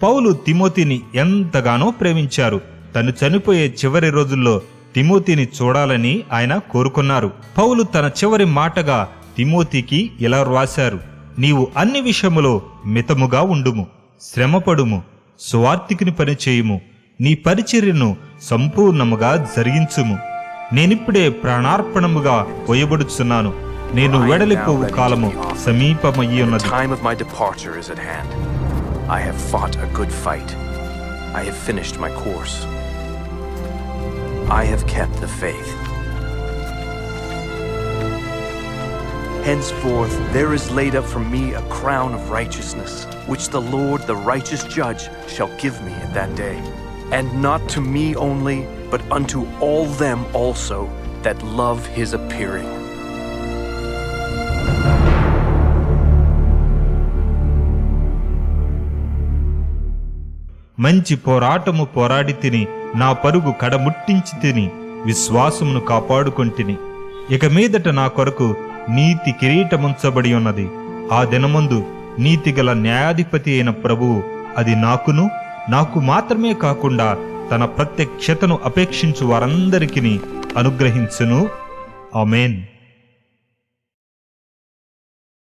పౌలు తిమోతిని ఎంతగానో ప్రేమించారు. తను చనిపోయే చివరి రోజుల్లో తిమోతిని చూడాలని ఆయన కోరుకున్నారు. పౌలు తన చివరి మాటగా తిమోతికి ఇలా రాశారు: నీవు అన్ని విషయములో మితముగా ఉండుము, శ్రమపడుము, సువార్తికుని పనిచేయుము, నీ పరిచర్యను సంపూర్ణముగా జరిగించుము. నేనిప్పుడే ప్రాణార్పణముగా పోయబడుచున్నాను. నేను వెడలిపోవు కాలము సమీపమయ్యున్నది. I have fought a good fight. I have finished my course. I have kept the faith. Henceforth there is laid up for me a crown of righteousness, which the Lord, the righteous judge, shall give me at that day. And not to me only, but unto all them also that love his appearing. మంచి పోరాటము పోరాడి తిని, నా పరుగు కడముట్టించి తిని, విశ్వాసమును కాపాడుకొంటిని. ఇక మీదట నా కొరకు నీతి కిరీటముంచబడి ఉన్నది. ఆ దినమందు నీతిగల న్యాయాధిపతి అయిన ప్రభువు అది నాకు మాత్రమే కాకుండా తన ప్రత్యక్షతను అపేక్షించు వారందరికీ అనుగ్రహించును. ఆమేన్.